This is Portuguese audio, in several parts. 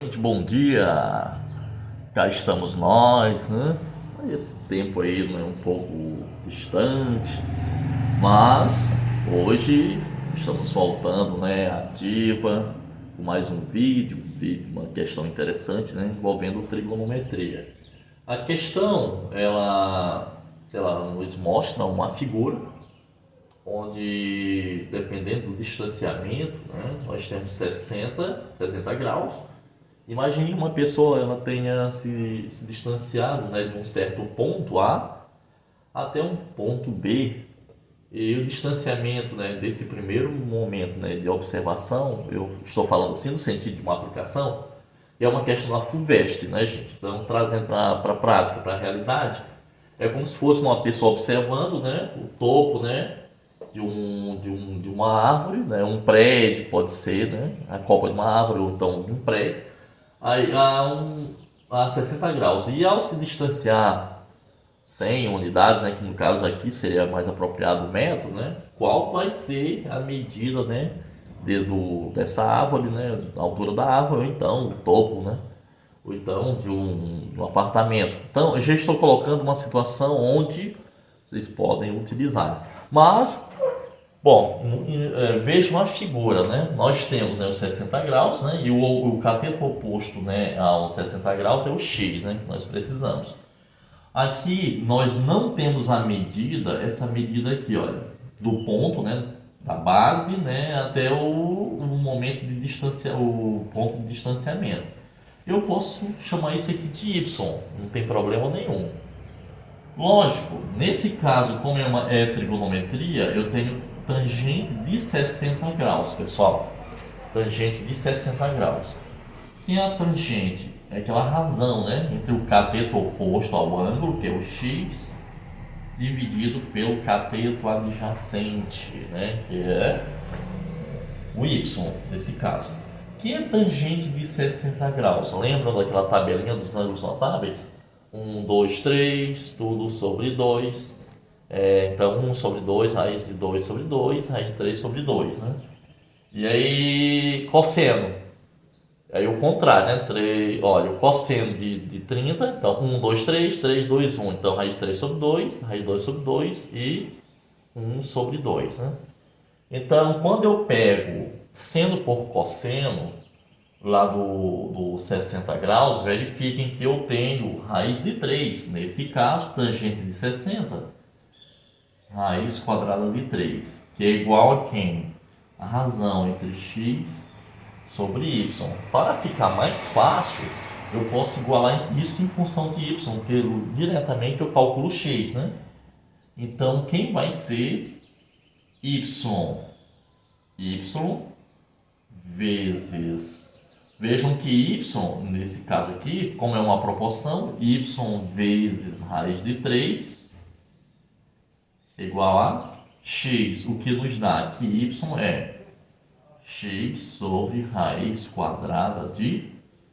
Gente, bom dia, cá estamos nós, né? Esse tempo aí não é um pouco distante, mas hoje estamos voltando, né, ativa, com mais um vídeo, uma questão interessante, né, envolvendo trigonometria. A questão, ela nos mostra uma figura onde, dependendo do distanciamento, né, nós temos 60 graus. Imagine uma pessoa ela tenha se distanciado, né, de um certo ponto A até um ponto B. E o distanciamento, né, desse primeiro momento, né, de observação, eu estou falando assim no sentido de uma aplicação, é uma questão da FUVEST, né, gente? Então, trazendo para a prática, para a realidade, é como se fosse uma pessoa observando, né, o topo, né, de uma árvore, né, um prédio, pode ser, né, a copa de uma árvore ou então de um prédio, aí a 60 graus. E ao se distanciar 100 unidades, né, que no caso aqui seria mais apropriado o metro, né, qual vai ser a medida, né, dessa árvore, né, a altura da árvore, ou então o topo, né, ou então de um apartamento. Então, eu já estou colocando uma situação onde vocês podem utilizar. Mas, bom, veja uma figura, né? Nós temos, né, os 60 graus, né? E o cateto oposto, né, aos 60 graus é o x, né? Que nós precisamos. Aqui nós não temos a medida, essa medida aqui, olha, do ponto, né? Da base, né? Até o momento de distância, o ponto de distanciamento. Eu posso chamar isso aqui de y, não tem problema nenhum. Lógico, nesse caso, como é trigonometria, eu tenho tangente de 60 graus, pessoal. Tangente de 60 graus. Que é a tangente? É aquela razão, né, entre o cateto oposto ao ângulo, que é o x, dividido pelo cateto adjacente, né, que é o y, nesse caso. Que é tangente de 60 graus? Lembram daquela tabelinha dos ângulos notáveis? 1, 2, 3, tudo sobre 2. Então, 1 sobre 2, raiz de 2 sobre 2, raiz de 3 sobre 2, né? E aí, cosseno. Aí o contrário, né? 3, olha, o cosseno de 30, então 1, 2, 3, 3, 2, 1. Então, raiz de 3 sobre 2, raiz de 2 sobre 2 e 1 sobre 2, né? Então, quando eu pego seno por cosseno, lá do 60 graus, verifiquem que eu tenho raiz de 3. Nesse caso, tangente de 60, raiz quadrada de 3, que é igual a quem? A razão entre x sobre y. Para ficar mais fácil, eu posso igualar isso em função de y, porque diretamente eu calculo x, né? Então, quem vai ser y? Y vezes... Vejam que y, nesse caso aqui, como é uma proporção, y vezes raiz de 3 igual a x, o que nos dá que y é x sobre raiz quadrada de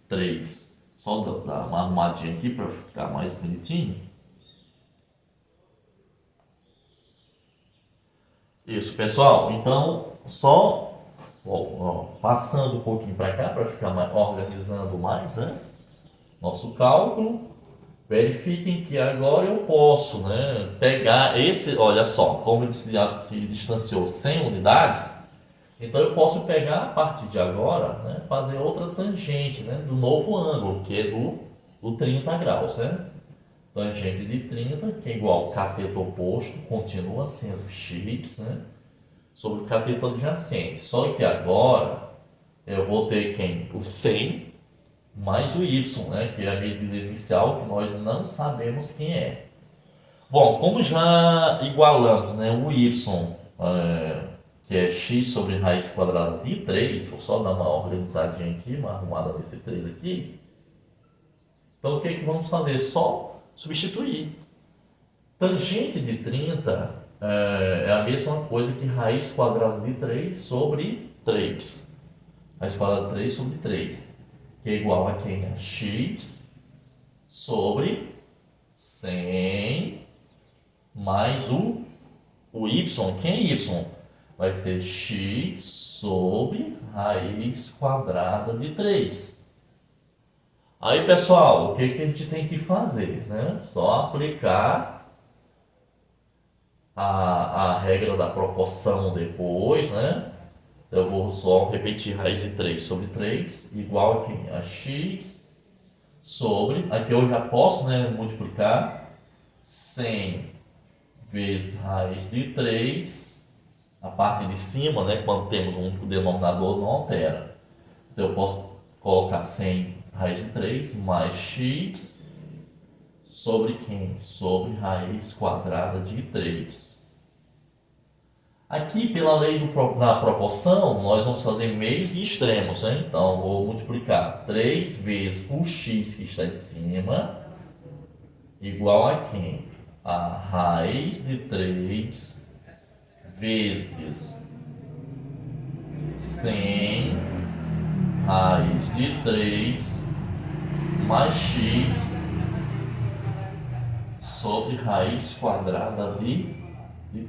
3. Só dar uma arrumadinha aqui para ficar mais bonitinho. Isso, pessoal. Então, só passando um pouquinho para cá para ficar organizando mais, né? Nosso cálculo. Verifiquem que agora eu posso, né, pegar esse, olha só, como ele se distanciou 100 unidades, então eu posso pegar a partir de agora, né, fazer outra tangente, né, do novo ângulo, que é do 30 graus, né? Tangente de 30, que é igual ao cateto oposto, continua sendo x, né, sobre o cateto adjacente. Só que agora eu vou ter quem? O 100 mais o y, né, que é a medida inicial que nós não sabemos quem é. Bom, como já igualamos, né, o y, que é x sobre raiz quadrada de 3, vou só dar uma organizadinha aqui, uma arrumada nesse 3 aqui. Então, o que é que vamos fazer? Só substituir. Tangente de 30 é a mesma coisa que raiz quadrada de 3 sobre 3. Raiz quadrada de 3 sobre 3. Que é igual a quem? A x sobre 100 mais o y. Quem é y? Vai ser x sobre raiz quadrada de 3. Aí, pessoal, o que que a gente tem que fazer, né? Só aplicar a regra da proporção depois, né? Eu vou só repetir raiz de 3 sobre 3 igual a quem? A x sobre, aqui eu já posso, né, multiplicar 100 vezes raiz de 3, a parte de cima, né, quando temos um único denominador, não altera. Então eu posso colocar 100 raiz de 3 mais x sobre quem? Sobre raiz quadrada de 3. Aqui, pela lei da proporção, nós vamos fazer meios e extremos, né? Então, vou multiplicar 3 vezes o x que está em cima, igual a quem? A raiz de 3 vezes 100 raiz de 3 mais x sobre raiz quadrada de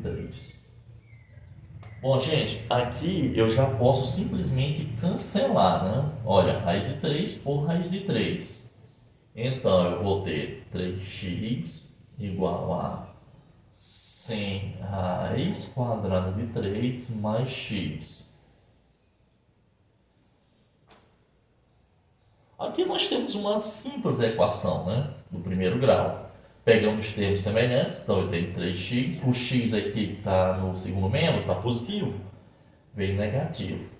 3. Bom, gente, aqui eu já posso simplesmente cancelar, né? Olha, raiz de 3 por raiz de 3. Então, eu vou ter 3x igual a 100 raiz quadrada de 3 mais x. Aqui nós temos uma simples equação, né? Do primeiro grau. Pegamos termos semelhantes, então eu tenho 3x. O x aqui que está no segundo membro está positivo, vem negativo.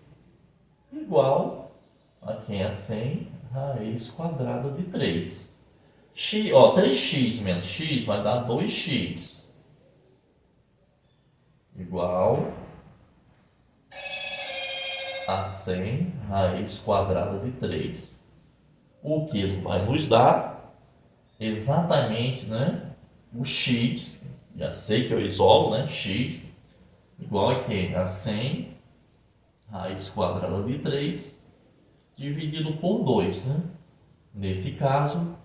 Igual a quem é 100 raiz quadrada de 3. X, ó, 3x menos x vai dar 2x. Igual a 100 raiz quadrada de 3. O que vai nos dar exatamente, né, o x, já sei que eu isolo, né, x, igual a quê? A 100 raiz quadrada de 3 dividido por 2, né? Nesse caso,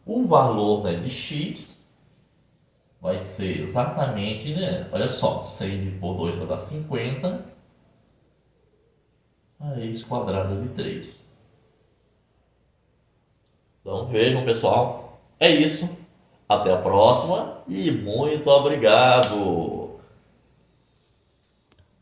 o valor, né, de x vai ser exatamente, né, olha só, 100 dividido por 2 vai dar 50 raiz quadrada de 3. Então vejam, pessoal, é isso. Até a próxima e muito obrigado!